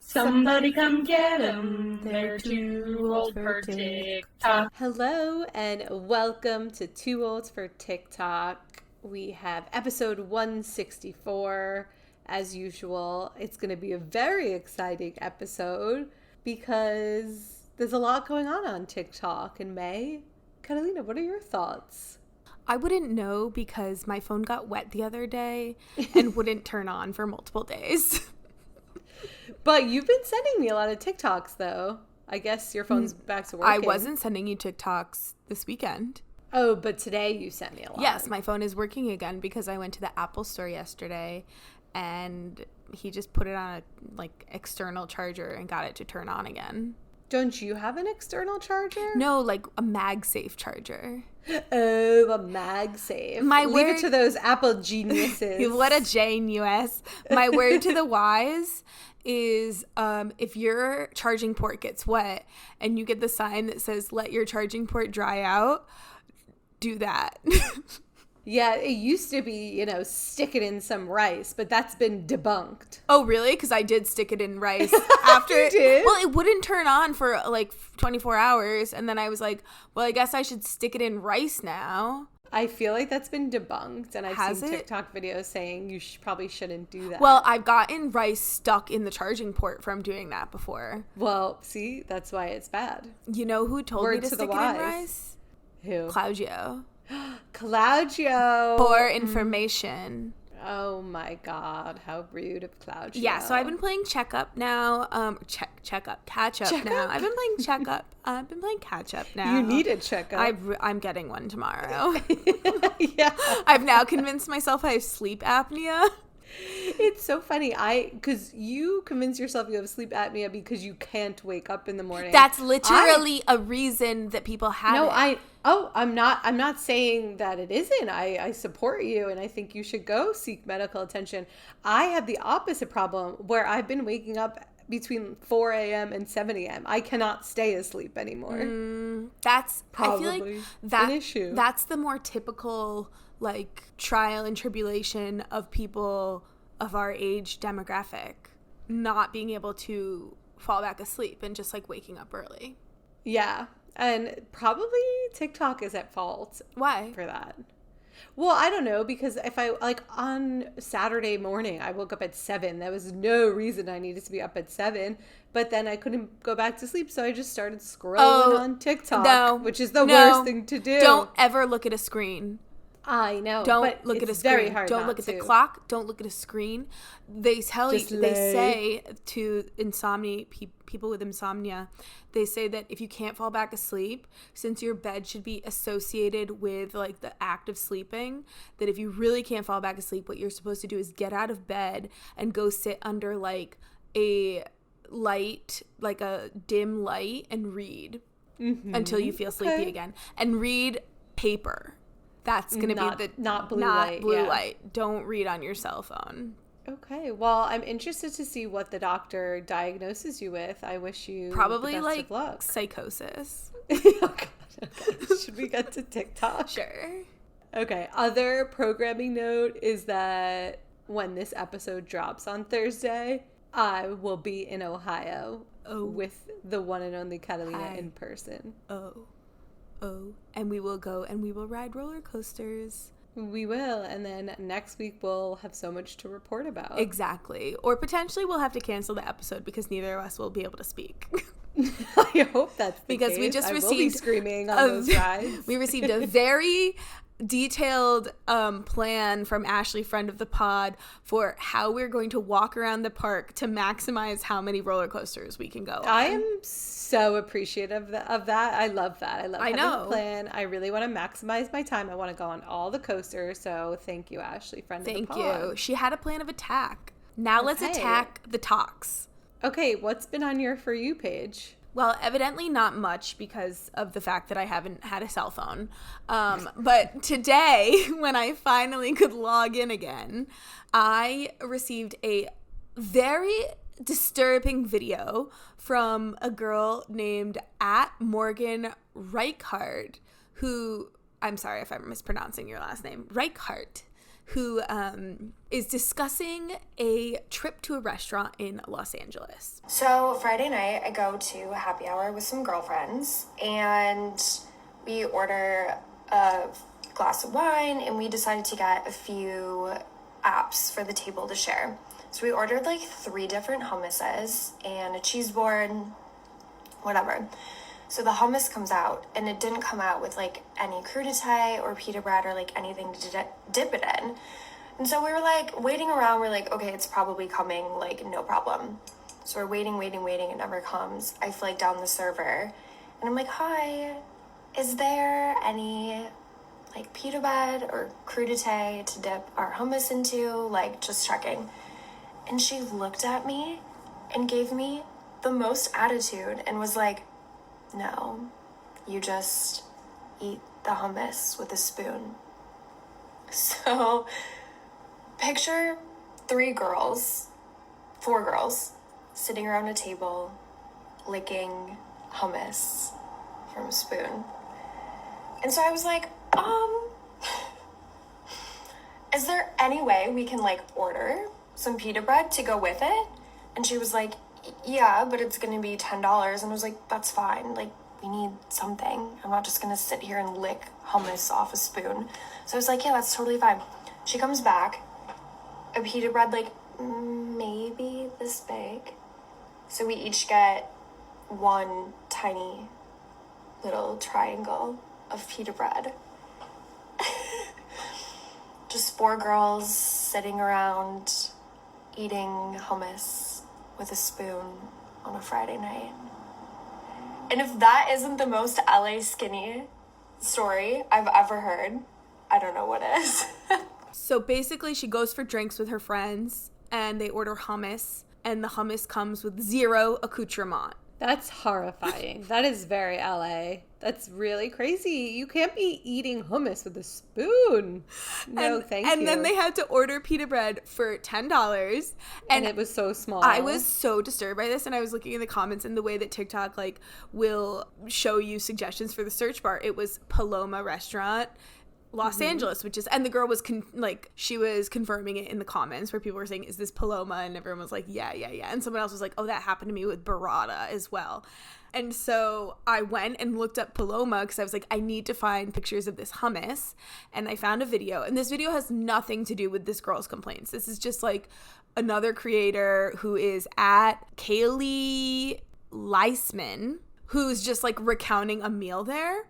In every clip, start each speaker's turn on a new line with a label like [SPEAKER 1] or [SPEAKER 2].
[SPEAKER 1] Somebody come get 'em, they're too old for TikTok.
[SPEAKER 2] Hello and welcome to Too Old for TikTok. We have episode 164. As usual, it's going to be a very exciting episode because there's a lot going on TikTok in May. Catalina, what are your thoughts?
[SPEAKER 3] I wouldn't know because my phone got wet the other day and wouldn't turn on for multiple days.
[SPEAKER 2] But you've been sending me a lot of TikToks, though. I guess your phone's back to working.
[SPEAKER 3] I wasn't sending you TikToks this weekend.
[SPEAKER 2] Oh, but today you sent me a lot.
[SPEAKER 3] Yes, my phone is working again because I went to the Apple store yesterday and he just put it on a external charger and got it to turn on again.
[SPEAKER 2] Don't you have an external charger?
[SPEAKER 3] No, like a MagSafe charger.
[SPEAKER 2] Oh, a MagSafe. Leave it to those Apple geniuses.
[SPEAKER 3] What a genius. My word to the wise is if your charging port gets wet and you get the sign that says let your charging port dry out, do that.
[SPEAKER 2] Yeah, it used to be, stick it in some rice, but that's been debunked.
[SPEAKER 3] Oh, really? Because I did stick it in rice after
[SPEAKER 2] You did?
[SPEAKER 3] Well, it wouldn't turn on for 24 hours. And then I was like, well, I guess I should stick it in rice now.
[SPEAKER 2] I feel like that's been debunked. And I've seen
[SPEAKER 3] it?
[SPEAKER 2] TikTok videos saying you probably shouldn't do that.
[SPEAKER 3] Well, I've gotten rice stuck in the charging port from doing that before.
[SPEAKER 2] Well, see, that's why it's bad.
[SPEAKER 3] You know who told me to stick it in rice?
[SPEAKER 2] Who?
[SPEAKER 3] Claudio.
[SPEAKER 2] Claudio.
[SPEAKER 3] For information.
[SPEAKER 2] Oh my God, how rude of Claudio.
[SPEAKER 3] Yeah, so I've been playing catch up now. I've been playing I've been playing catch up now.
[SPEAKER 2] You need a checkup.
[SPEAKER 3] I'm getting one tomorrow.
[SPEAKER 2] Yeah.
[SPEAKER 3] I've now convinced myself I have sleep apnea.
[SPEAKER 2] It's so funny. Because you convince yourself you have sleep apnea because you can't wake up in the morning.
[SPEAKER 3] That's literally a reason that people have it.
[SPEAKER 2] I'm not saying that it isn't. I support you and I think you should go seek medical attention. I have the opposite problem where I've been waking up between 4 a.m. and 7 a.m. I cannot stay asleep anymore.
[SPEAKER 3] That's
[SPEAKER 2] probably
[SPEAKER 3] I feel like
[SPEAKER 2] an issue.
[SPEAKER 3] That's the more typical trial and tribulation of people of our age demographic, not being able to fall back asleep and just waking up early.
[SPEAKER 2] Yeah. And probably TikTok is at fault.
[SPEAKER 3] Why?
[SPEAKER 2] For that. Well, I don't know, because if I, on Saturday morning, I woke up at 7. There was no reason I needed to be up at 7, but then I couldn't go back to sleep, so I just started scrolling on TikTok, which is the worst thing to do.
[SPEAKER 3] Don't ever look at a screen.
[SPEAKER 2] I know.
[SPEAKER 3] Don't look at a screen.
[SPEAKER 2] Very hard
[SPEAKER 3] Don't look at the clock. Don't look at a screen. They say to people with insomnia, they say that if you can't fall back asleep, since your bed should be associated with the act of sleeping, that if you really can't fall back asleep, what you're supposed to do is get out of bed and go sit under a light, a dim light, and read until you feel sleepy again. And read paper. That's going to be
[SPEAKER 2] not blue light.
[SPEAKER 3] Light. Don't read on your cell phone.
[SPEAKER 2] Okay. Well, I'm interested to see what the doctor diagnoses you with. I wish you
[SPEAKER 3] probably
[SPEAKER 2] the best of luck.
[SPEAKER 3] Psychosis.
[SPEAKER 2] Oh, God. Okay. Should we get to TikTok?
[SPEAKER 3] Sure.
[SPEAKER 2] Okay. Other programming note is that when this episode drops on Thursday, I will be in Ohio with the one and only Catalina in person.
[SPEAKER 3] And we will go and we will ride roller coasters.
[SPEAKER 2] We will. And then next week we'll have so much to report about.
[SPEAKER 3] Exactly. Or potentially we'll have to cancel the episode because neither of us will be able to speak.
[SPEAKER 2] I hope that's the
[SPEAKER 3] because
[SPEAKER 2] case.
[SPEAKER 3] We just
[SPEAKER 2] I
[SPEAKER 3] received
[SPEAKER 2] will be screaming on those rides.
[SPEAKER 3] We received a very detailed plan from Ashley, friend of the pod, for how we're going to walk around the park to maximize how many roller coasters we can go on.
[SPEAKER 2] I am so appreciative of that. I love that. I love having a plan. I really want to maximize my time. I want to go on all the coasters. So thank you, Ashley, friend of the pod.
[SPEAKER 3] Thank you. She had a plan of attack. Now let's attack the talks.
[SPEAKER 2] Okay, what's been on your For You page?
[SPEAKER 3] Well, evidently not much because of the fact that I haven't had a cell phone. But today, when I finally could log in again, I received a very disturbing video from a girl named @Morgan Reichart, who, I'm sorry if I'm mispronouncing your last name, Reichart. who is discussing a trip to a restaurant in Los Angeles.
[SPEAKER 4] So Friday night, I go to a happy hour with some girlfriends, and we order a glass of wine, and we decided to get a few apps for the table to share. So we ordered like 3 different hummuses and a cheese board, whatever. So the hummus comes out, and it didn't come out with like any crudité or pita bread or like anything to dip it in. And so we were like waiting around. We're like, okay, it's probably coming, like no problem. So we're waiting. It never comes. I flag down the server, and I'm like, hi, is there any like pita bread or crudité to dip our hummus into? Like, just checking. And she looked at me and gave me the most attitude and was like, no, you just eat the hummus with a spoon. So picture 4 girls sitting around a table licking hummus from a spoon. And so I was like, is there any way we can like order some pita bread to go with it? And she was like, yeah, but it's gonna be $10. And I was like, that's fine, like we need something. I'm not just gonna sit here and lick hummus off a spoon. So I was like, yeah, that's totally fine. She comes back, a pita bread like maybe this big. So we each get 1 tiny little triangle of pita bread. Just 4 girls sitting around eating hummus with a spoon on a Friday night. And if that isn't the most LA skinny story I've ever heard, I don't know what is.
[SPEAKER 3] So basically she goes for drinks with her friends and they order hummus, and the hummus comes with 0 accoutrement.
[SPEAKER 2] That's horrifying. That is very LA. That's really crazy. You can't be eating hummus with a spoon. No, thank you.
[SPEAKER 3] And then they had to order pita bread for $10.
[SPEAKER 2] And it was so small.
[SPEAKER 3] I was so disturbed by this, and I was looking in the comments and the way that TikTok like will show you suggestions for the search bar. It was Paloma Restaurant, Los Angeles, which is, and the girl was she was confirming it in the comments where people were saying, is this Paloma? And everyone was like, yeah. And someone else was like, oh, that happened to me with burrata as well. And so I went and looked up Paloma because I was like, I need to find pictures of this hummus. And I found a video, and this video has nothing to do with this girl's complaints. This is just like another creator who is at Kaylee Leisman, who's just like recounting a meal there.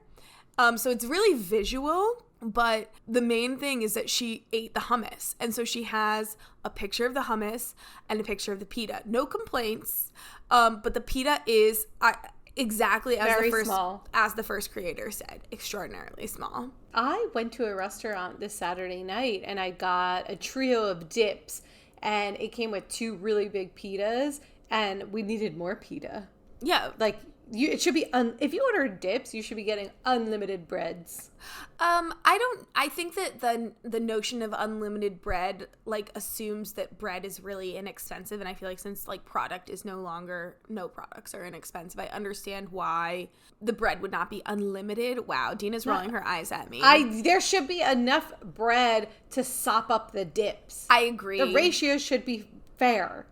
[SPEAKER 3] So it's really visual. But the main thing is that she ate the hummus. And so she has a picture of the hummus and a picture of the pita. No complaints. But the pita is exactly as the first creator said, extraordinarily small.
[SPEAKER 2] I went to a restaurant this Saturday night and I got a trio of dips, and it came with 2 really big pitas, and we needed more pita.
[SPEAKER 3] Yeah.
[SPEAKER 2] Like, it should be if you order dips, you should be getting unlimited breads.
[SPEAKER 3] I think that the notion of unlimited bread like assumes that bread is really inexpensive, and I feel like since like no products are inexpensive, I understand why the bread would not be unlimited. Wow, Dina's rolling her eyes at me.
[SPEAKER 2] There should be enough bread to sop up the dips.
[SPEAKER 3] I agree.
[SPEAKER 2] The ratio should be fair.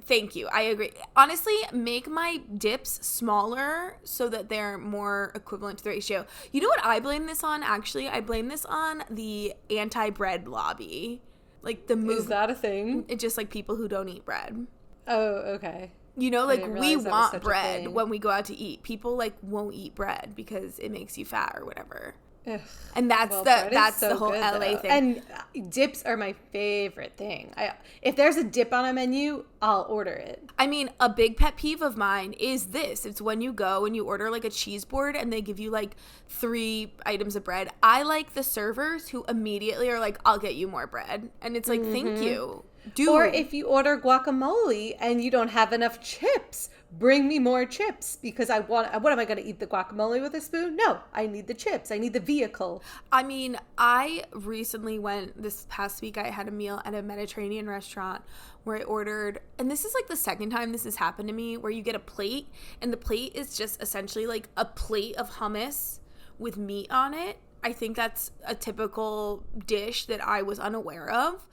[SPEAKER 3] Thank you. I agree. Honestly, make my dips smaller so that they're more equivalent to the ratio. You know what I blame this on? Actually, I blame this on the anti-bread lobby. Like the move.
[SPEAKER 2] Is that a thing?
[SPEAKER 3] It's just like people who don't eat bread.
[SPEAKER 2] Oh, okay.
[SPEAKER 3] You know, like we want bread when we go out to eat. People like won't eat bread because it makes you fat or whatever. Ugh. And that's the whole LA thing.
[SPEAKER 2] And dips are my favorite thing. If there's a dip on a menu, I'll order it.
[SPEAKER 3] I mean, a big pet peeve of mine is this. It's when you go and you order like a cheese board and they give you like 3 items of bread. I like the servers who immediately are like, I'll get you more bread. And it's like, thank you. Dude.
[SPEAKER 2] Or if you order guacamole and you don't have enough chips, bring me more chips, because what am I going to eat the guacamole with a spoon? No, I need the chips. I need the vehicle.
[SPEAKER 3] I mean, I recently this past week, I had a meal at a Mediterranean restaurant where I ordered, and this is like the second time this has happened to me, where you get a plate and the plate is just essentially like a plate of hummus with meat on it. I think that's a typical dish that I was unaware of.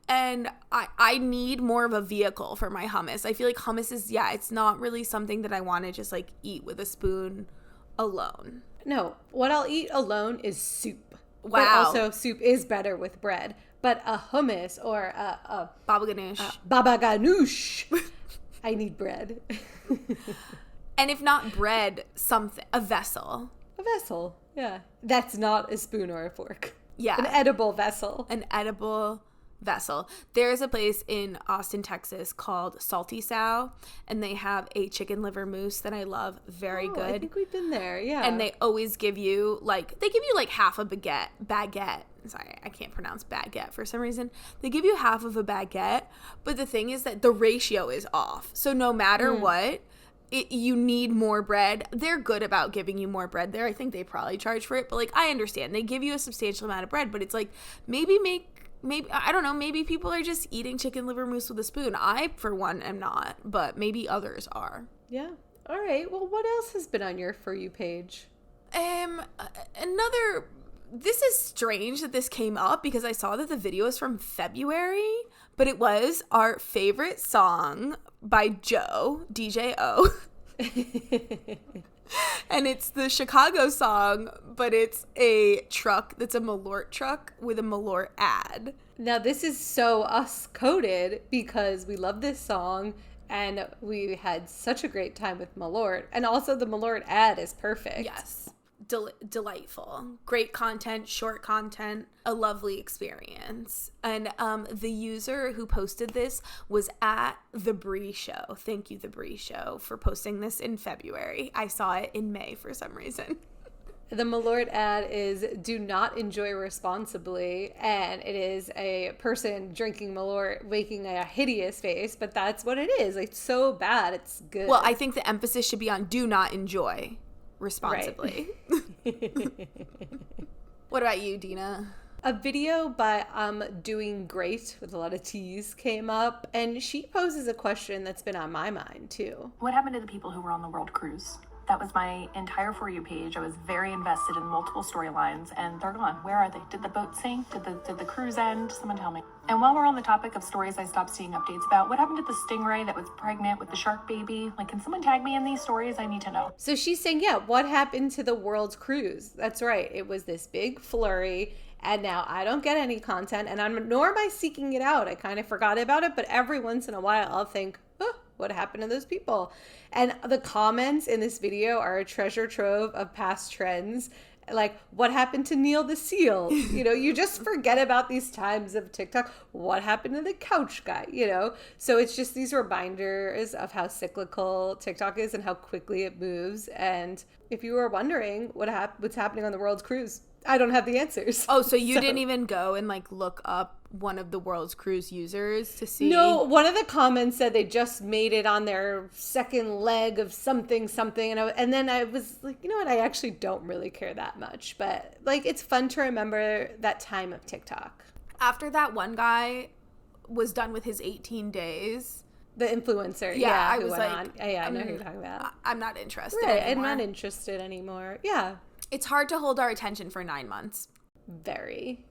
[SPEAKER 3] And I need more of a vehicle for my hummus. I feel like hummus is, it's not really something that I want to just like eat with a spoon alone.
[SPEAKER 2] No, what I'll eat alone is soup.
[SPEAKER 3] Wow.
[SPEAKER 2] But also soup is better with bread. But a hummus or a
[SPEAKER 3] Baba ganoush.
[SPEAKER 2] baba ganoush, I need bread.
[SPEAKER 3] And if not bread, something, a vessel.
[SPEAKER 2] A vessel, yeah. That's not a spoon or a fork.
[SPEAKER 3] Yeah.
[SPEAKER 2] An edible vessel.
[SPEAKER 3] An edible vessel. There's a place in Austin, Texas called Salty Sow, and they have a chicken liver mousse that I love. Very good.
[SPEAKER 2] I think we've been there, yeah.
[SPEAKER 3] And they always give you like half a baguette. Sorry, I can't pronounce baguette for some reason. They give you half of a baguette, but the thing is that the ratio is off. So no matter what, you need more bread. They're good about giving you more bread there. I think they probably charge for it, but like I understand. They give you a substantial amount of bread, but it's like maybe I don't know, maybe people are just eating chicken liver mousse with a spoon. I, for one, am not, but maybe others are.
[SPEAKER 2] Yeah. All right. Well, what else has been on your For You page?
[SPEAKER 3] This is strange that this came up because I saw that the video is from February, but it was our favorite song by DJ O. And it's the Chicago song, but it's a truck that's a Malort truck with a Malort ad.
[SPEAKER 2] Now, this is so us coded because we love this song and we had such a great time with Malort. And also the Malort ad is perfect.
[SPEAKER 3] Yes. Delightful. Great content, short content, a lovely experience. And the user who posted this was at The Brie Show. Thank you, The Brie Show, for posting this in February. I saw it in May for some reason.
[SPEAKER 2] The Malort ad is do not enjoy responsibly, and it is a person drinking Malort making a hideous face, but that's what it is. It's so bad, it's good.
[SPEAKER 3] Well, I think the emphasis should be on do not enjoy responsibly. Right. What about you, Dina?
[SPEAKER 2] A video by Doing Great with a lot of T's came up, and she poses a question that's been on my mind too.
[SPEAKER 5] What happened to the people who were on the world cruise? That was my entire For You page. I was very invested in multiple storylines, and they're gone. Where are they? Did the boat sink? Did the cruise end? Someone tell me. And while we're on the topic of stories I stopped seeing updates about, what happened to the stingray that was pregnant with the shark baby? Like, can someone tag me in these stories? I need to know.
[SPEAKER 2] So she's saying, yeah, what happened to the world's cruise? That's right. It was this big flurry, and now I don't get any content, and nor am I seeking it out. I kind of forgot about it, but every once in a while I'll think, oh, what happened to those people? And the comments in this video are a treasure trove of past trends. Like, what happened to Neil the Seal? You know, you just forget about these times of TikTok. What happened to the couch guy? You know, so it's just these reminders of how cyclical TikTok is and how quickly it moves. And if you were wondering what's happening on the world's cruise, I don't have the answers.
[SPEAKER 3] Oh, so you didn't even go and like look up one of the world's cruise users to see?
[SPEAKER 2] No, one of the comments said they just made it on their second leg of something, and then I was like, you know what? I actually don't really care that much, but like it's fun to remember that time of TikTok.
[SPEAKER 3] After that one guy was done with his 18 days.
[SPEAKER 2] The influencer,
[SPEAKER 3] I
[SPEAKER 2] who
[SPEAKER 3] was
[SPEAKER 2] went
[SPEAKER 3] like,
[SPEAKER 2] on. Yeah, I know who you're talking about.
[SPEAKER 3] I'm not interested
[SPEAKER 2] Right,
[SPEAKER 3] anymore.
[SPEAKER 2] I'm not interested anymore. Yeah.
[SPEAKER 3] It's hard to hold our attention for 9 months.
[SPEAKER 2] Very.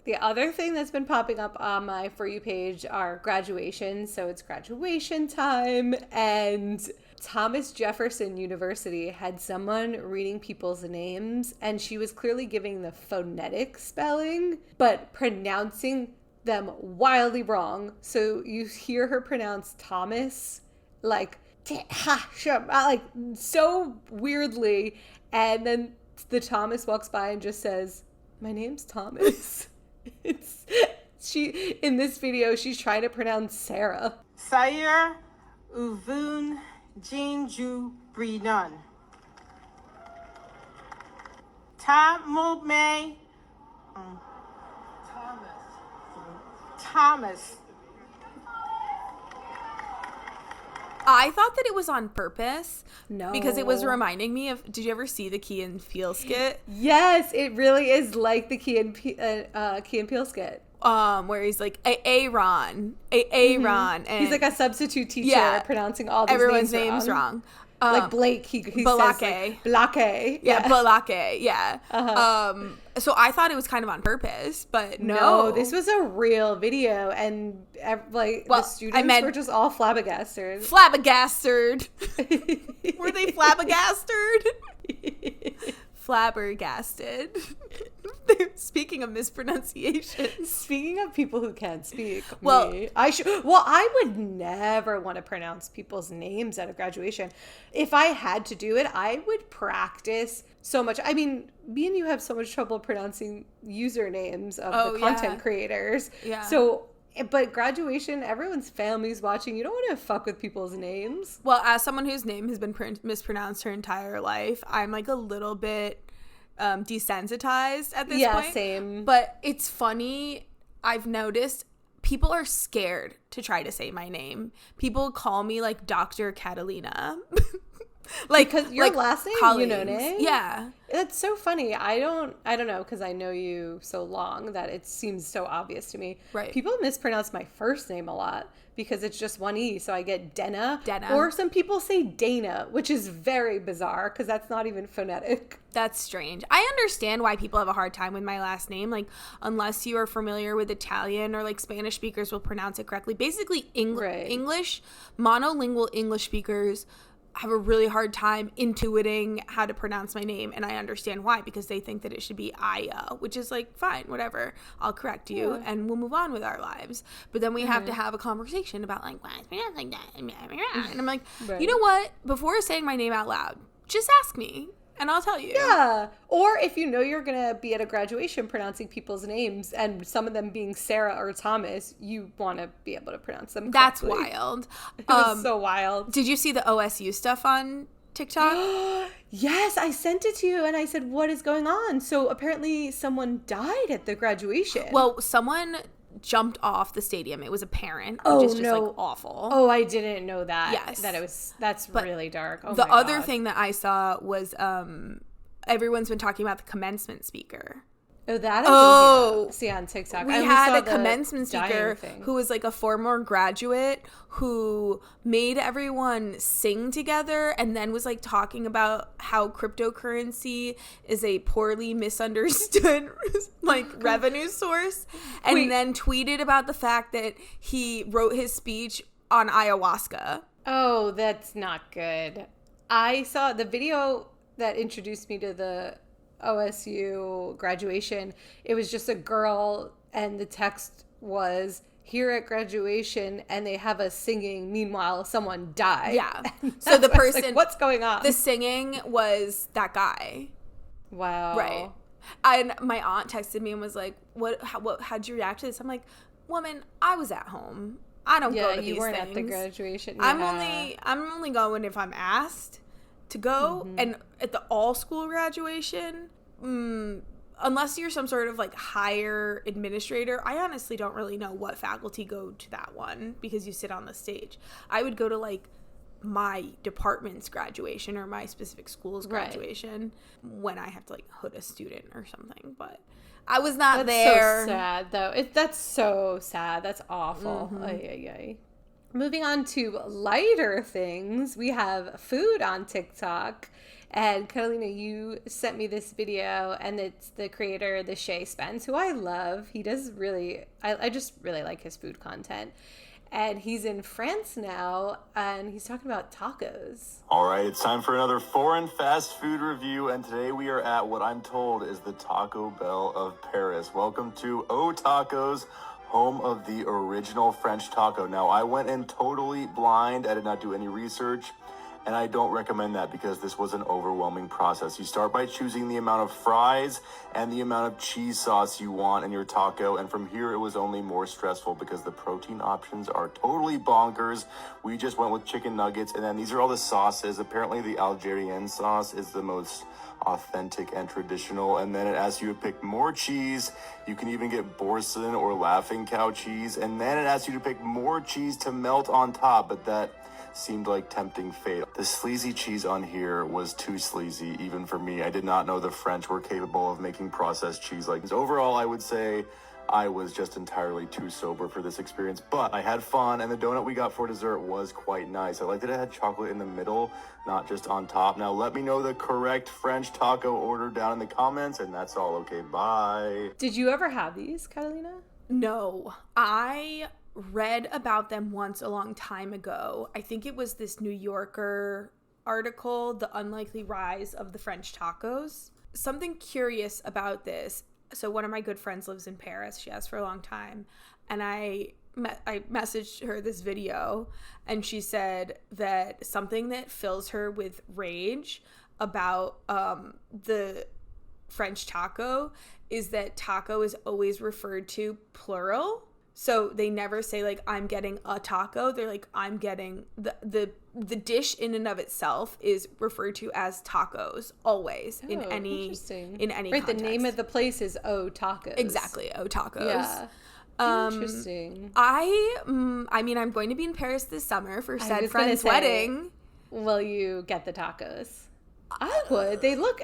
[SPEAKER 2] The other thing that's been popping up on my For You page are graduations. So it's graduation time, and Thomas Jefferson University had someone reading people's names, and she was clearly giving the phonetic spelling, but pronouncing them wildly wrong. So you hear her pronounce Thomas like so weirdly, and then the Thomas walks by and just says, "My name's Thomas." In this video, she's trying to pronounce Sarah.
[SPEAKER 6] Sayer Uvun Jinju Brinan. Tamome Thomas.
[SPEAKER 3] I thought that it was on purpose.
[SPEAKER 2] No.
[SPEAKER 3] Because it was reminding me of, did you ever see the Key and Peele skit?
[SPEAKER 2] Yes, it really is like the Key and Peele skit.
[SPEAKER 3] Where he's like, Aaron. And
[SPEAKER 2] he's like a substitute teacher pronouncing all these
[SPEAKER 3] everyone's
[SPEAKER 2] names
[SPEAKER 3] wrong.
[SPEAKER 2] Like Blake, he says like, Blake.
[SPEAKER 3] Yeah, Blake. Yeah. So I thought it was kind of on purpose, but
[SPEAKER 2] no, this was a real video, and the students were just all flabbergasted.
[SPEAKER 3] Flabbergasted. Were they flabbergasted? Flabbergasted. Speaking of mispronunciation.
[SPEAKER 2] Speaking of people who can't speak,
[SPEAKER 3] I
[SPEAKER 2] would never want to pronounce people's names at a graduation. If I had to do it, I would practice so much. I mean, me and you have so much trouble pronouncing usernames of the content creators.
[SPEAKER 3] Yeah.
[SPEAKER 2] So, but graduation, everyone's family's watching. You don't want to fuck with people's names.
[SPEAKER 3] Well, as someone whose name has been mispronounced her entire life, I'm like a little bit desensitized at this point.
[SPEAKER 2] Yeah, same.
[SPEAKER 3] But it's funny. I've noticed people are scared to try to say my name. People call me like Dr. Catalina.
[SPEAKER 2] Because your last name,
[SPEAKER 3] colleagues.
[SPEAKER 2] Yunone?
[SPEAKER 3] Yeah.
[SPEAKER 2] That's so funny. I don't know, because I know you so long that it seems so obvious to me.
[SPEAKER 3] Right.
[SPEAKER 2] People mispronounce my first name a lot because it's just one E, so I get Dena.
[SPEAKER 3] Dena.
[SPEAKER 2] Or some people say Dana, which is very bizarre because that's not even phonetic.
[SPEAKER 3] That's strange. I understand why people have a hard time with my last name. Like, unless you are familiar with Italian or like Spanish speakers will pronounce it correctly. Basically, English, monolingual English speakers have a really hard time intuiting how to pronounce my name, and I understand why, because they think that it should be Aya, which is like, fine, whatever, I'll correct you and we'll move on with our lives. But then we have to have a conversation about like, why is pronounced like that? And I'm like, you know what, before saying my name out loud, just ask me and I'll tell you.
[SPEAKER 2] Yeah. Or if you know you're going to be at a graduation pronouncing people's names and some of them being Sarah or Thomas, you want to be able to pronounce them correctly.
[SPEAKER 3] That's wild.
[SPEAKER 2] It was so wild.
[SPEAKER 3] Did you see the OSU stuff on TikTok?
[SPEAKER 2] Yes, I sent it to you and I said, what is going on? So apparently someone died at the graduation.
[SPEAKER 3] Well, someone jumped off the stadium. It was a parent, which is just like awful.
[SPEAKER 2] Oh, I didn't know that.
[SPEAKER 3] Yes.
[SPEAKER 2] That's really dark. Oh
[SPEAKER 3] the
[SPEAKER 2] my
[SPEAKER 3] other
[SPEAKER 2] God.
[SPEAKER 3] thing that I saw was everyone's been talking about the commencement speaker.
[SPEAKER 2] Oh, that I didn't see on TikTok.
[SPEAKER 3] We
[SPEAKER 2] I only
[SPEAKER 3] had
[SPEAKER 2] saw
[SPEAKER 3] a
[SPEAKER 2] the
[SPEAKER 3] commencement speaker
[SPEAKER 2] thing.
[SPEAKER 3] who was like a former graduate who made everyone sing together and then was like talking about how cryptocurrency is a poorly misunderstood like revenue source, and then tweeted about the fact that he wrote his speech on ayahuasca.
[SPEAKER 2] Oh, that's not good. I saw the video that introduced me to the OSU graduation. It was just a girl and the text was, here at graduation, and they have us singing, meanwhile someone died.
[SPEAKER 3] Yeah. So the person,
[SPEAKER 2] like, what's going on?
[SPEAKER 3] The singing was that guy.
[SPEAKER 2] Wow.
[SPEAKER 3] Right. And my aunt texted me and was like, how'd you react to this? I'm like, woman, I was at home. I don't go to these things. Yeah, you weren't at the
[SPEAKER 2] graduation.
[SPEAKER 3] Yeah. I'm only going if I'm asked to go. And at the all school graduation, unless you're some sort of like higher administrator, I honestly don't really know what faculty go to that one because you sit on the stage. I would go to like my department's graduation or my specific school's graduation when I have to like hood a student or something. But I was not there.
[SPEAKER 2] That's so sad though. That's so sad. That's awful. Moving on to lighter things, we have food on TikTok. And Catalina, you sent me this video, and it's the creator, the Shay Spence, who I love. He does really, I just really like his food content. And he's in France now, and he's talking about tacos.
[SPEAKER 7] All right, it's time for another foreign fast food review, and today we are at what I'm told is the Taco Bell of Paris. Welcome to O Tacos, home of the original French taco. Now, I went in totally blind. I did not do any research. And I don't recommend that because this was an overwhelming process. You start by choosing the amount of fries and the amount of cheese sauce you want in your taco. And from here, it was only more stressful because the protein options are totally bonkers. We just went with chicken nuggets. And then these are all the sauces. Apparently, the Algerian sauce is the most authentic and traditional. And then it asks you to pick more cheese. You can even get Boursin or Laughing Cow cheese. And then it asks you to pick more cheese to melt on top. But that seemed like tempting fate. The sleazy cheese on here was too sleazy, even for me. I did not know the French were capable of making processed cheese like this. Overall, I would say I was just entirely too sober for this experience, but I had fun, and the donut we got for dessert was quite nice. I liked that it had chocolate in the middle, not just on top. Now let me know the correct French taco order down in the comments, and that's all. Okay, bye.
[SPEAKER 2] Did you ever have these, Catalina?
[SPEAKER 3] No, I read about them once a long time ago. I think it was this New Yorker article, The Unlikely Rise of the French Tacos. Something curious about this. So one of my good friends lives in Paris. She has for a long time. And I messaged her this video, and she said that something that fills her with rage about the French taco is that taco is always referred to plural. So they never say like, I'm getting a taco. They're like, I'm getting the dish in and of itself is referred to as tacos always in any
[SPEAKER 2] right,
[SPEAKER 3] context.
[SPEAKER 2] The name of the place is O Tacos.
[SPEAKER 3] Exactly, O Tacos.
[SPEAKER 2] Yeah. Interesting.
[SPEAKER 3] I mean, I'm going to be in Paris this summer for said friend's wedding.
[SPEAKER 2] Will you get the tacos? I would.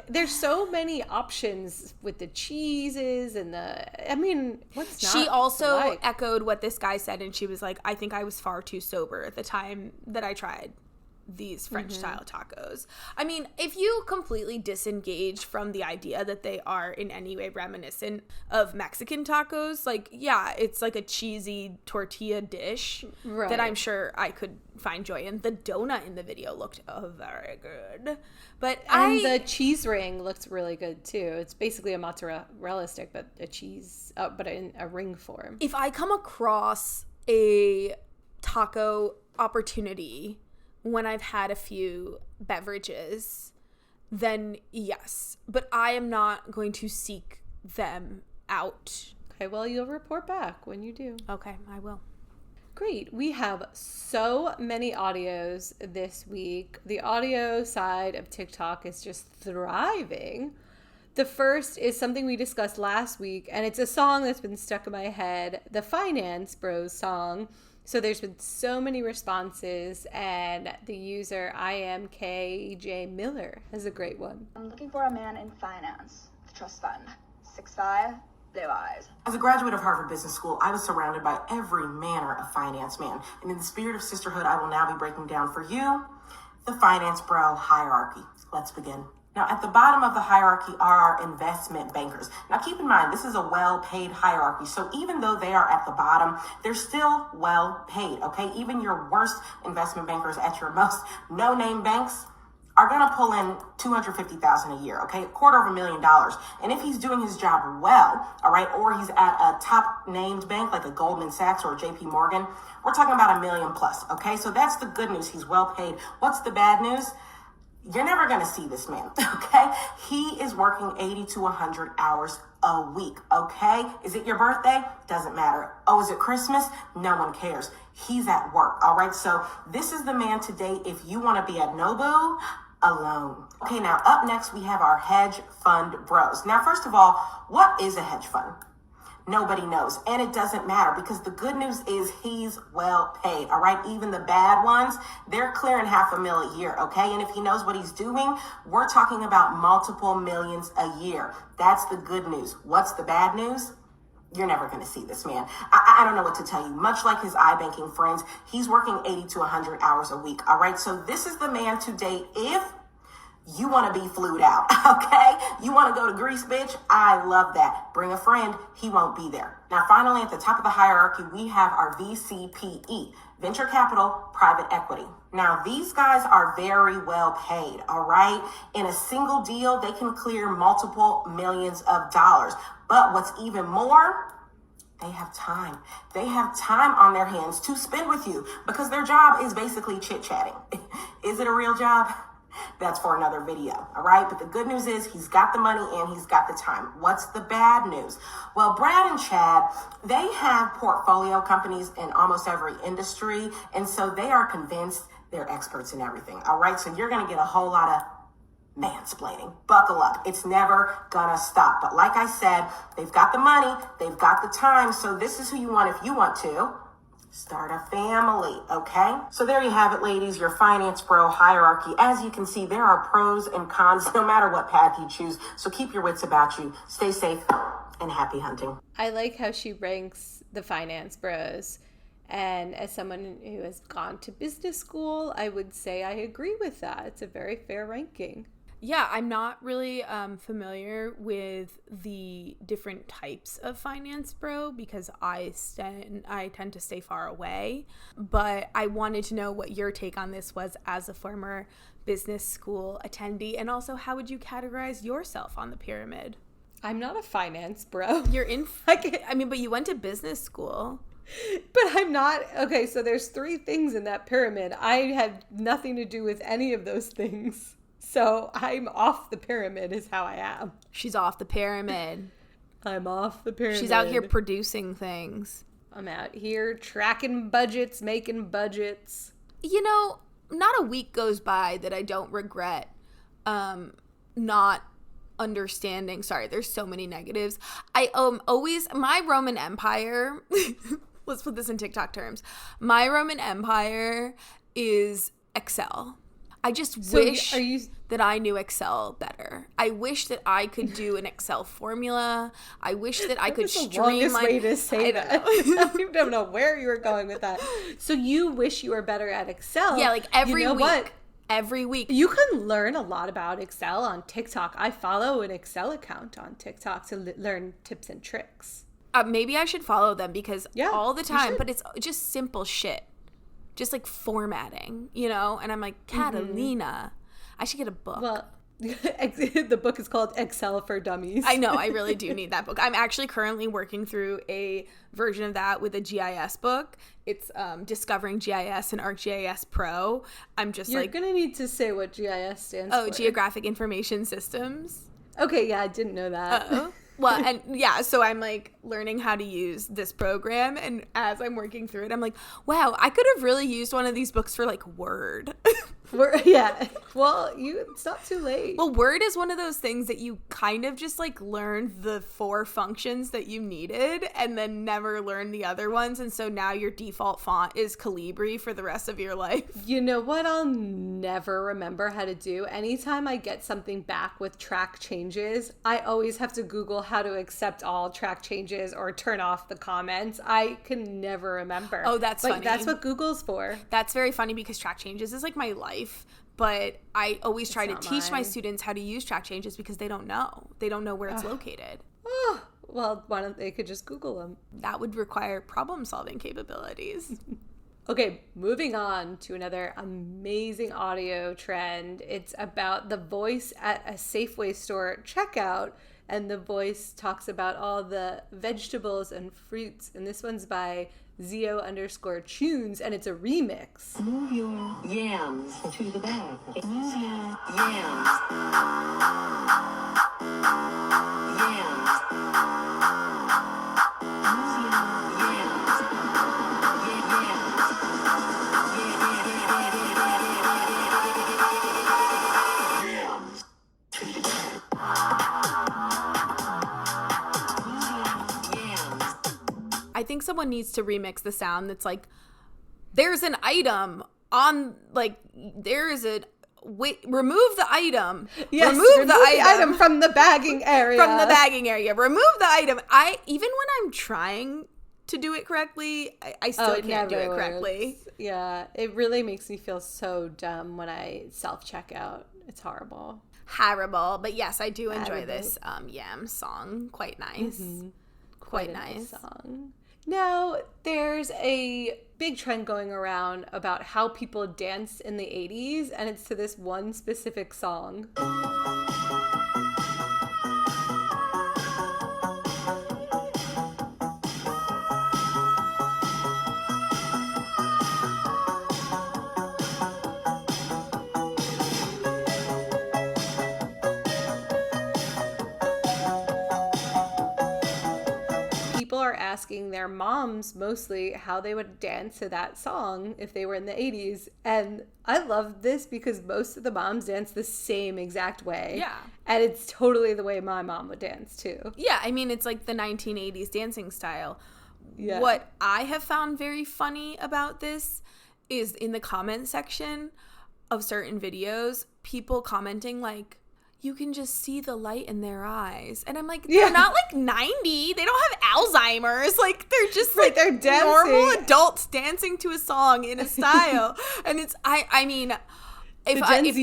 [SPEAKER 2] There's so many options with the cheeses and what's not
[SPEAKER 3] She also
[SPEAKER 2] like?
[SPEAKER 3] echoed what this guy said, and she was like, I think I was far too sober at the time that I tried these French style tacos. I mean, if you completely disengage from the idea that they are in any way reminiscent of Mexican tacos, like, yeah, it's like a cheesy tortilla dish that I'm sure I could find joy in. The donut in the video looked very good. But
[SPEAKER 2] the cheese ring looks really good too. It's basically a mozzarella stick, but a cheese, but in a ring form.
[SPEAKER 3] If I come across a taco opportunity when I've had a few beverages, then yes. But I am not going to seek them out.
[SPEAKER 2] Okay, well, you'll report back when you do.
[SPEAKER 3] Okay, I will.
[SPEAKER 2] Great. We have so many audios this week. The audio side of TikTok is just thriving. The first is something we discussed last week, and it's a song that's been stuck in my head, the Finance Bros song. So there's been so many responses, and the user IMKJ Miller has a great one.
[SPEAKER 8] I'm looking for a man in finance, the trust fund, 6'5", blue eyes.
[SPEAKER 9] As a graduate of Harvard Business School, I was surrounded by every manner of finance man. And in the spirit of sisterhood, I will now be breaking down for you the finance bro hierarchy. Let's begin. Now, at the bottom of the hierarchy are our investment bankers. Now, keep in mind, this is a well-paid hierarchy. So even though they are at the bottom, they're still well-paid, okay? Even your worst investment bankers at your most no-name banks are going to pull in $250,000 a year, okay? $250,000. And if he's doing his job well, all right, or he's at a top-named bank like a Goldman Sachs or a JP Morgan, we're talking about $1 million plus, okay? So that's the good news. He's well-paid. What's the bad news? You're never going to see this man, okay? He is working 80 to 100 hours a week, okay? Is it your birthday? Doesn't matter. Oh, is it Christmas? No one cares. He's at work, all right? So this is the man today if you want to be at Nobu alone. Okay, now up next we have our hedge fund bros. Now, first of all, what is a hedge fund? Nobody knows, and it doesn't matter because the good news is he's well paid, all right? Even the bad ones, they're clearing $500,000 a year, okay? And if he knows what he's doing, we're talking about multiple millions a year. That's the good news. What's the bad news? You're never going to see this man. I don't know what to tell you. Much like his iBanking friends, he's working 80 to 100 hours a week, all right? So this is the man to date if you want to be flued out, okay? You want to go to Greece, bitch? I love that. Bring a friend. He won't be there. Now, finally, at the top of the hierarchy, we have our VCPE, Venture Capital Private Equity. Now, these guys are very well paid, all right? In a single deal, they can clear multiple millions of dollars. But what's even more, they have time. They have time on their hands to spend with you because their job is basically chit-chatting. Is it a real job? That's for another video, all right? But the good news is he's got the money and he's got the time. What's the bad news? Well, Brad and Chad, they have portfolio companies in almost every industry, and so they are convinced they're experts in everything, all right? So you're going to get a whole lot of mansplaining. Buckle up. It's never gonna stop. But like I said, they've got the money, they've got the time, so this is who you want if you want to start a family, okay? So there you have it, ladies, your finance bro hierarchy. As you can see, there are pros and cons no matter what path you choose. So keep your wits about you. Stay safe and happy hunting.
[SPEAKER 2] I like how she ranks the finance bros. And as someone who has gone to business school, I would say I agree with that. It's a very fair ranking.
[SPEAKER 3] Yeah, I'm not really familiar with the different types of finance bro because I tend to stay far away. But I wanted to know what your take on this was as a former business school attendee, and also how would you categorize yourself on the pyramid?
[SPEAKER 2] I'm not a finance bro.
[SPEAKER 3] You're in, but you went to business school.
[SPEAKER 2] But I'm not. Okay, so there's 3 things in that pyramid. I had nothing to do with any of those things. So I'm off the pyramid is how I am.
[SPEAKER 3] She's off the pyramid.
[SPEAKER 2] I'm off the pyramid.
[SPEAKER 3] She's out here producing things.
[SPEAKER 2] I'm out here tracking budgets, making budgets.
[SPEAKER 3] You know, not a week goes by that I don't regret not understanding. Sorry, there's so many negatives. I always, my Roman Empire, let's put this in TikTok terms. My Roman Empire is Excel. I just wish that I knew Excel better. I wish that I could do an Excel formula. I wish that I could streamline.
[SPEAKER 2] The longest way to say that. I don't know where you were going with that. So you wish you were better at Excel.
[SPEAKER 3] Yeah, like every week.
[SPEAKER 2] What?
[SPEAKER 3] Every week.
[SPEAKER 2] You can learn a lot about Excel on TikTok. I follow an Excel account on TikTok to learn tips and tricks.
[SPEAKER 3] Maybe I should follow them because all the time, but it's just simple shit. Just like formatting, you know? And I'm like, Catalina, I should get a book.
[SPEAKER 2] Well, the book is called Excel for Dummies.
[SPEAKER 3] I know, I really do need that book. I'm actually currently working through a version of that with a GIS book. It's Discovering GIS and ArcGIS Pro. You're
[SPEAKER 2] going to need to say what GIS stands for.
[SPEAKER 3] Oh, Geographic Information Systems.
[SPEAKER 2] Okay, yeah, I didn't know that.
[SPEAKER 3] Uh-oh. Well, and yeah, so I'm like learning how to use this program, and as I'm working through it, I'm like, wow, I could have really used one of these books for like Word.
[SPEAKER 2] Yeah. Well, it's not too late.
[SPEAKER 3] Well, Word is one of those things that you kind of just like learned the 4 functions that you needed and then never learned the other ones. And so now your default font is Calibri for the rest of your life.
[SPEAKER 2] You know what I'll never remember how to do? Anytime I get something back with track changes, I always have to Google how to accept all track changes or turn off the comments. I can never remember.
[SPEAKER 3] Oh, that's funny.
[SPEAKER 2] That's what Google's for.
[SPEAKER 3] That's very funny because track changes is like my life. But I always try to teach my students how to use track changes because they don't know. They don't know where it's located.
[SPEAKER 2] Oh, well, why don't they could just Google them?
[SPEAKER 3] That would require problem-solving capabilities.
[SPEAKER 2] Okay, moving on to another amazing audio trend. It's about the voice at a Safeway store checkout, and the voice talks about all the vegetables and fruits, and this one's by Zio_tunes, and it's a remix.
[SPEAKER 10] Move your yams to the back. Move your yams. Yams. Move your yams. Yams. To the back.
[SPEAKER 3] I think someone needs to remix the sound that's like, there's an item on, like, there is a, wait, remove the item.
[SPEAKER 2] Yes, remove the item from the bagging area.
[SPEAKER 3] From the bagging area. Remove the item. Even when I'm trying to do it correctly, I still can't do it correctly.
[SPEAKER 2] Yeah, it really makes me feel so dumb when I self-check out. It's horrible.
[SPEAKER 3] Horrible. But yes, I do enjoy this Yams song. Quite nice.
[SPEAKER 2] Mm-hmm.
[SPEAKER 3] Quite nice.
[SPEAKER 2] Song. Now, there's a big trend going around about how people danced in the 80s, and it's to this one specific song. People are asking their moms mostly how they would dance to that song if they were in the 80s. And I love this because most of the moms dance the same exact way.
[SPEAKER 3] Yeah.
[SPEAKER 2] And it's totally the way my mom would dance too.
[SPEAKER 3] Yeah, I mean, it's like the 1980s dancing style.
[SPEAKER 2] Yeah.
[SPEAKER 3] What I have found very funny about this is in the comment section of certain videos, people commenting like, you can just see the light in their eyes. And I'm like, they're not like 90. They don't have Alzheimer's. Like, they're just like
[SPEAKER 2] they're dancing.
[SPEAKER 3] Normal adults dancing to a song in a style. And it's, I mean, if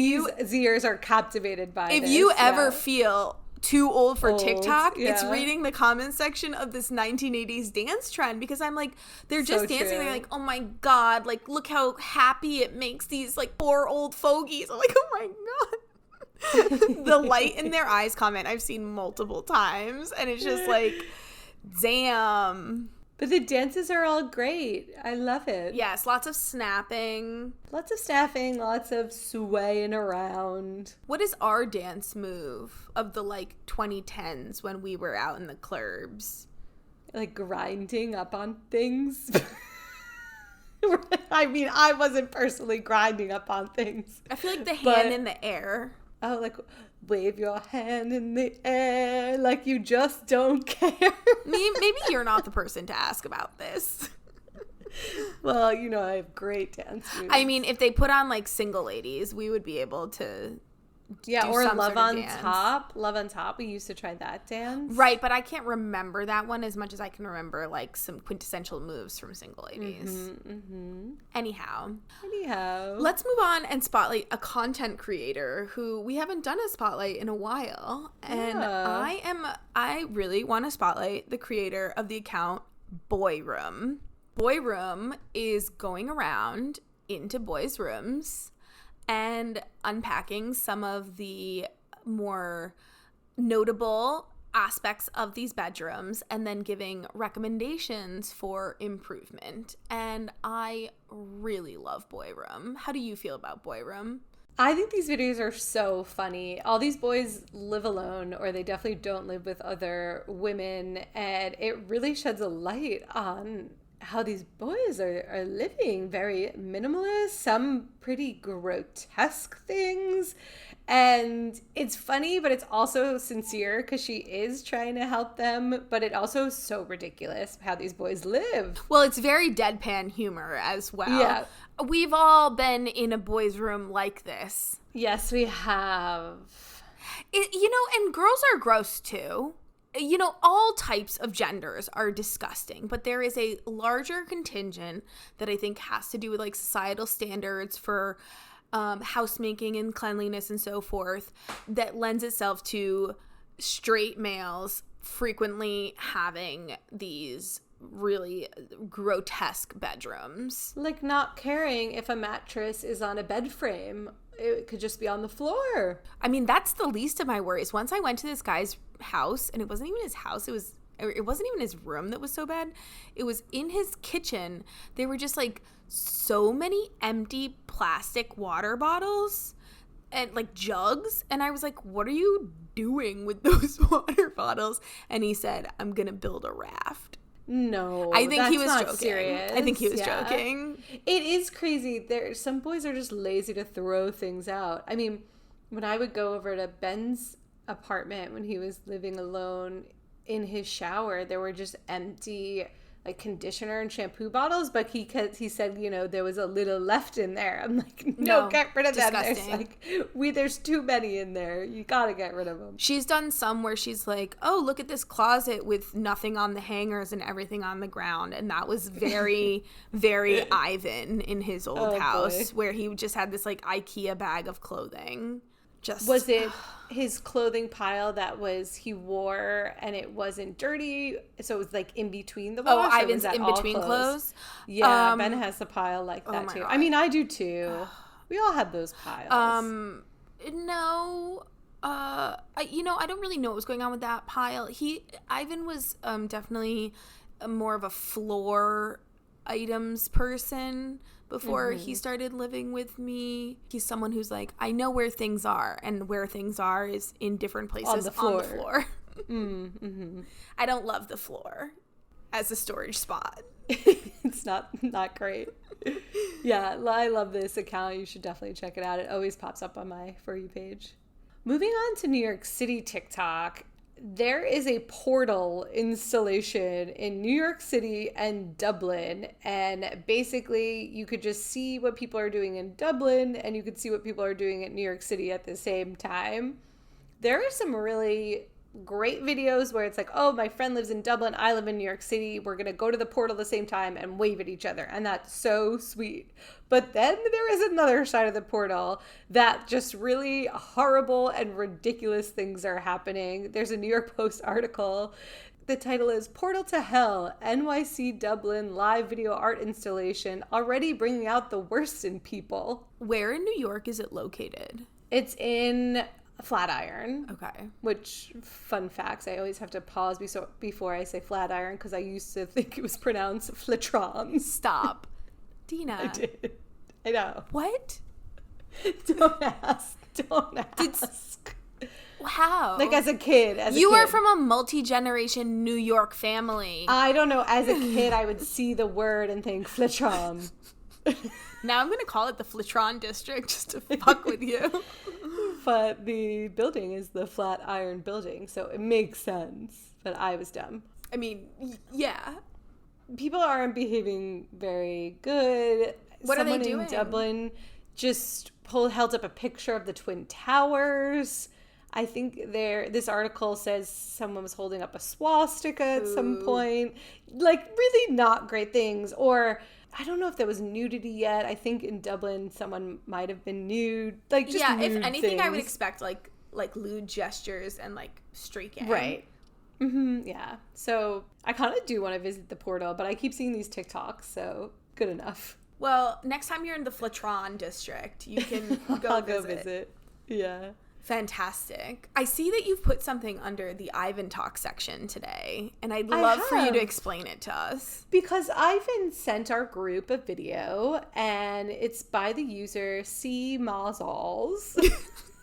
[SPEAKER 2] Zers are captivated by
[SPEAKER 3] if
[SPEAKER 2] this,
[SPEAKER 3] you ever feel too old for TikTok, it's
[SPEAKER 2] yeah.
[SPEAKER 3] reading the comment section of this 1980s dance trend, because I'm like, they're just
[SPEAKER 2] So
[SPEAKER 3] dancing.
[SPEAKER 2] true.
[SPEAKER 3] They're like, oh my God, like, look how happy it makes these like poor old fogies. I'm like, oh my God. The light in their eyes comment I've seen multiple times, and it's just like, damn.
[SPEAKER 2] But the dances are all great. I love it.
[SPEAKER 3] Yes, lots of snapping.
[SPEAKER 2] Lots of staffing, lots of swaying around.
[SPEAKER 3] What is our dance move of the like 2010s when we were out in the clubs?
[SPEAKER 2] Like grinding up on things. I mean, I wasn't personally grinding up on things.
[SPEAKER 3] I feel like the hand in the air.
[SPEAKER 2] Oh, like wave your hand in the air like you just don't care.
[SPEAKER 3] Maybe you're not the person to ask about this.
[SPEAKER 2] Well, you know, I have great dance moves.
[SPEAKER 3] I mean, if they put on like Single Ladies, we would be able to do
[SPEAKER 2] or
[SPEAKER 3] some
[SPEAKER 2] Love
[SPEAKER 3] sort of
[SPEAKER 2] on
[SPEAKER 3] dance.
[SPEAKER 2] Top. Love on Top. We used to try that dance.
[SPEAKER 3] Right, but I can't remember that one as much as I can remember like some quintessential moves from Single Ladies. Anyhow, let's move on and spotlight a content creator who we haven't done a spotlight in a while. And I really want to spotlight the creator of the account Boy Room. Boy Room is going around into boys' rooms and unpacking some of the more notable aspects of these bedrooms and then giving recommendations for improvement. And I really love Boy Room. How do you feel about Boy Room?
[SPEAKER 2] I think these videos are so funny. All these boys live alone, or they definitely don't live with other women, and it really sheds a light on how these boys are living. Very minimalist, some pretty grotesque things. And it's funny, but it's also sincere because she is trying to help them. But it also is so ridiculous how these boys live.
[SPEAKER 3] Well, it's very deadpan humor as well.
[SPEAKER 2] Yeah.
[SPEAKER 3] We've all been in a boys' room like this.
[SPEAKER 2] Yes, we have.
[SPEAKER 3] And girls are gross too. All types of genders are disgusting, but there is a larger contingent that I think has to do with like societal standards for housemaking and cleanliness and so forth that lends itself to straight males frequently having these really grotesque bedrooms.
[SPEAKER 2] Like not caring if a mattress is on a bed frame. It could just be on the floor.
[SPEAKER 3] I mean, that's the least of my worries. Once I went to this guy's house, and it wasn't even his house, it wasn't even his room that was so bad. It was in his kitchen. There were just like so many empty plastic water bottles and like jugs. And I was like, what are you doing with those water bottles? And he said, I'm going to build a raft.
[SPEAKER 2] No,
[SPEAKER 3] I think he was
[SPEAKER 2] not
[SPEAKER 3] joking.
[SPEAKER 2] Serious.
[SPEAKER 3] I think he was joking.
[SPEAKER 2] It is crazy. Some boys are just lazy to throw things out. I mean, when I would go over to Ben's apartment when he was living alone, in his shower, there were just empty like conditioner and shampoo bottles, but he said, there was a little left in there. I'm like, no, get rid of them. There's too many in there. You gotta get rid of them.
[SPEAKER 3] She's done some where she's like, oh, look at this closet with nothing on the hangers and everything on the ground. And that was very, very Ivan in his old house, where he just had this like IKEA bag of clothing.
[SPEAKER 2] Was it his clothing pile that he wore and it wasn't dirty, so it was like in between the wash?
[SPEAKER 3] Oh, Ivan's in between clothes?
[SPEAKER 2] Yeah, Ben has a pile like that too. God. I mean, I do too. We all have those piles.
[SPEAKER 3] No. I don't really know what was going on with that pile. Ivan was definitely more of a floor items person before he started living with me. He's someone who's like, I know where things are, and where things are is in different places on the floor. I don't love the floor as a storage spot.
[SPEAKER 2] It's not great. Yeah, I love this account. You should definitely check it out. It always pops up on my For You page. Moving on to New York City TikTok. There is a portal installation in New York City and Dublin, and basically you could just see what people are doing in Dublin and you could see what people are doing in New York City at the same time. There are some really great videos where it's like, oh, my friend lives in Dublin, I live in New York City, we're gonna go to the portal at the same time and wave at each other, and that's so sweet. But then there is another side of the portal that just really horrible and ridiculous things are happening. There's a New York Post article. The title is Portal to Hell, NYC Dublin live video art installation already bringing out the worst in people.
[SPEAKER 3] Where in New York is it located?
[SPEAKER 2] It's in Flatiron.
[SPEAKER 3] Okay.
[SPEAKER 2] Which, fun facts, I always have to pause before I say Flatiron because I used to think it was pronounced Flatron.
[SPEAKER 3] Stop. Dina.
[SPEAKER 2] I did. I know.
[SPEAKER 3] What?
[SPEAKER 2] Don't ask. Don't ask.
[SPEAKER 3] How?
[SPEAKER 2] Like as a kid.
[SPEAKER 3] You are from a multi-generation New York family.
[SPEAKER 2] I don't know. As a kid, I would see the word and think Flatron.
[SPEAKER 3] Now I'm going to call it the Flatron District just to fuck with you.
[SPEAKER 2] But the building is the Flatiron building, so it makes sense. But I was dumb.
[SPEAKER 3] I mean, yeah.
[SPEAKER 2] People aren't behaving very good.
[SPEAKER 3] What are they
[SPEAKER 2] Someone
[SPEAKER 3] doing?
[SPEAKER 2] in Dublin just held up a picture of the Twin Towers. I think this article says someone was holding up a swastika at some point. Like, really not great things. Or I don't know if there was nudity yet. I think in Dublin someone might have been nude. Like, just
[SPEAKER 3] yeah,
[SPEAKER 2] nude
[SPEAKER 3] if anything,
[SPEAKER 2] things.
[SPEAKER 3] I would expect like lewd gestures and like streaking.
[SPEAKER 2] Right. Mm-hmm, yeah. So I kind of do want to visit the portal, but I keep seeing these TikToks, so good enough.
[SPEAKER 3] Well, next time you're in the Flatron District, you can
[SPEAKER 2] I'll go visit. Yeah.
[SPEAKER 3] Fantastic. I see that you've put something under the Ivan Talk section today, and I'd love for you to explain it to us.
[SPEAKER 2] Because Ivan sent our group a video, and it's by the user C Mazals.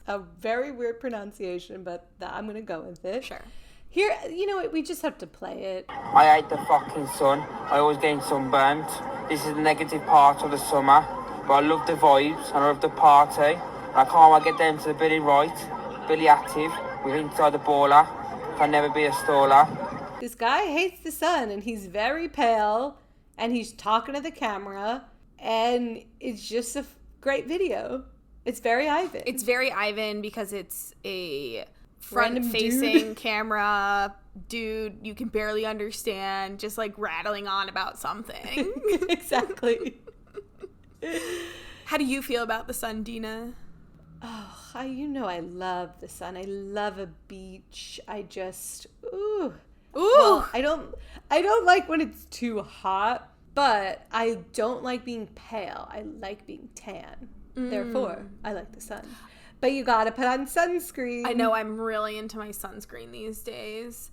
[SPEAKER 2] A very weird pronunciation, but I'm going to go with it.
[SPEAKER 3] Sure.
[SPEAKER 2] Here, you know what? We just have to play it.
[SPEAKER 11] I hate the fucking sun. I always getting sunburnt. This is the negative part of the summer, but I love the vibes and I love the party. I can't wait to get down to the Billy Right, Billy Active, with inside the baller. Can never be a staller.
[SPEAKER 2] This guy hates the sun, and he's very pale, and he's talking to the camera, and it's just a great video. It's very Ivan.
[SPEAKER 3] It's very Ivan because it's a front-facing camera dude you can barely understand, just like rattling on about something.
[SPEAKER 2] Exactly.
[SPEAKER 3] How do you feel about the sun, Dina?
[SPEAKER 2] Oh, you know I love the sun. I love a beach. I just ooh. Well, I don't like when it's too hot, but I don't like being pale. I like being tan. Therefore, I like the sun. But you gotta put on sunscreen.
[SPEAKER 3] I know, I'm really into my sunscreen these days.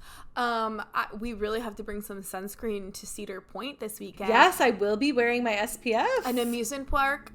[SPEAKER 3] We really have to bring some sunscreen to Cedar Point this weekend.
[SPEAKER 2] Yes, I will be wearing my SPF.
[SPEAKER 3] An amusement park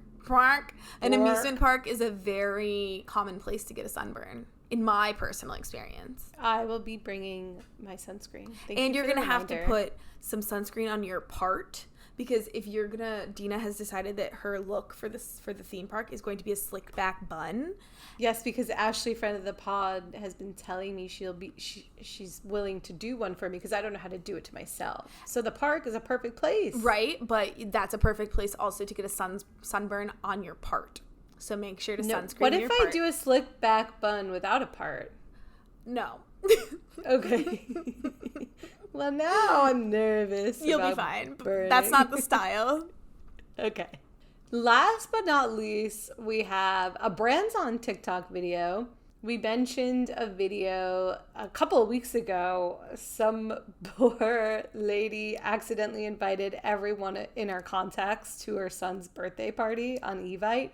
[SPEAKER 3] is a very common place to get a sunburn, in my personal experience.
[SPEAKER 2] I will be bringing my sunscreen.
[SPEAKER 3] And you're going to have to put some sunscreen on your part, because if you're going to, Dina has decided that her look for the theme park is going to be a slicked back bun.
[SPEAKER 2] Yes, because Ashley, friend of the pod, has been telling me she's willing to do one for me because I don't know how to do it to myself. So the park is a perfect place.
[SPEAKER 3] Right, but that's a perfect place also to get a sunburn on your part. So make sure to sunscreen
[SPEAKER 2] What
[SPEAKER 3] your
[SPEAKER 2] if
[SPEAKER 3] part.
[SPEAKER 2] I do a slick back bun without a part?
[SPEAKER 3] No.
[SPEAKER 2] Okay. Well, now I'm nervous.
[SPEAKER 3] You'll be fine.
[SPEAKER 2] Burning.
[SPEAKER 3] That's not the style.
[SPEAKER 2] Okay. Last but not least, we have a Brands on TikTok video. We mentioned a video a couple of weeks ago. Some poor lady accidentally invited everyone in our contacts to her son's birthday party on Evite.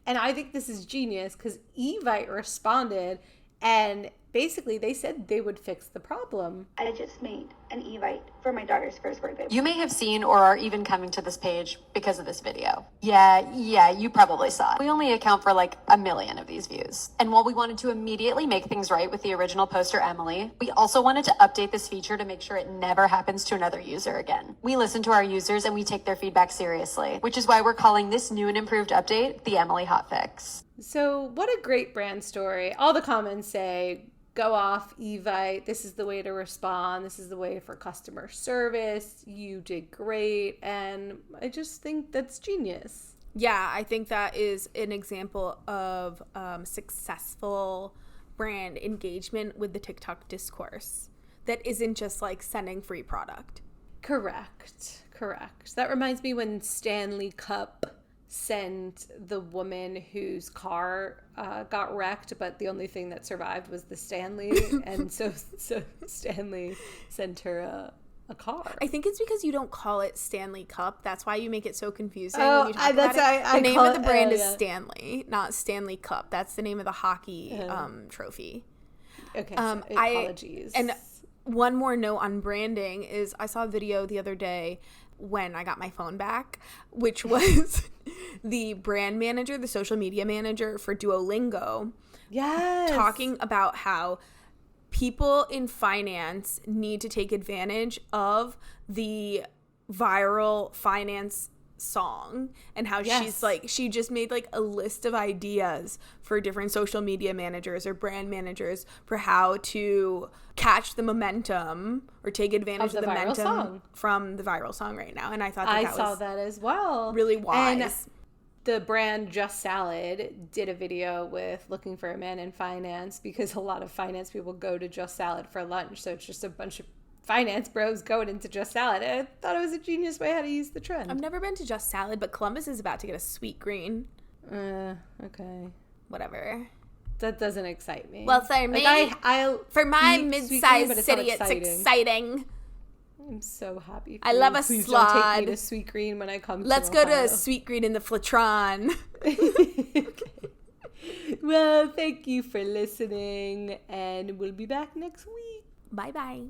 [SPEAKER 2] And I think this is genius because Evite responded, and basically they said they would fix the problem.
[SPEAKER 12] I just made an Evite for my daughter's first birthday.
[SPEAKER 13] You may have seen or are even coming to this page because of this video. Yeah, you probably saw it. We only account for like 1 million of these views. And while we wanted to immediately make things right with the original poster, Emily, we also wanted to update this feature to make sure it never happens to another user again. We listen to our users and we take their feedback seriously, which is why we're calling this new and improved update the Emily Hotfix.
[SPEAKER 2] So what a great brand story. All the comments say, go off, Evite. This is the way to respond. This is the way for customer service. You did great. And I just think that's genius.
[SPEAKER 3] Yeah, I think that is an example of successful brand engagement with the TikTok discourse that isn't just like sending free product.
[SPEAKER 2] Correct. That reminds me when Stanley Cup sent the woman whose car got wrecked, but the only thing that survived was the Stanley, and so Stanley sent her a car.
[SPEAKER 3] I think it's because you don't call it Stanley Cup. That's why you make it so confusing
[SPEAKER 2] Oh,
[SPEAKER 3] when you talk about it. The name of the brand is
[SPEAKER 2] yeah.
[SPEAKER 3] Stanley, not Stanley Cup. That's the name of the hockey trophy.
[SPEAKER 2] Okay, so apologies.
[SPEAKER 3] And one more note on branding is I saw a video the other day when I got my phone back, which was the brand manager, the social media manager for Duolingo.
[SPEAKER 2] Yes.
[SPEAKER 3] Talking about how people in finance need to take advantage of the viral finance song, and how she's like, she just made like a list of ideas for different social media managers or brand managers for how to catch the momentum or take advantage of the momentum from the viral song right now. And I thought I saw
[SPEAKER 2] that as well.
[SPEAKER 3] Really wise.
[SPEAKER 2] And the brand Just Salad did a video with looking for a man in finance, because a lot of finance people go to Just Salad for lunch. So it's just a bunch of finance bros going into Just Salad. I thought it was a genius way how to use the trend.
[SPEAKER 3] I've never been to Just Salad, but Columbus is about to get a sweet green.
[SPEAKER 2] Okay.
[SPEAKER 3] Whatever.
[SPEAKER 2] That doesn't excite me.
[SPEAKER 3] Well, for me, for my mid-sized city, it's exciting.
[SPEAKER 2] I'm so happy.
[SPEAKER 3] I love a
[SPEAKER 2] Please
[SPEAKER 3] slod.
[SPEAKER 2] Don't take me to Sweet Green when I come.
[SPEAKER 3] Let's go to Sweet Green in the Flatron.
[SPEAKER 2] Okay. Well, thank you for listening, and we'll be back next week.
[SPEAKER 3] Bye-bye.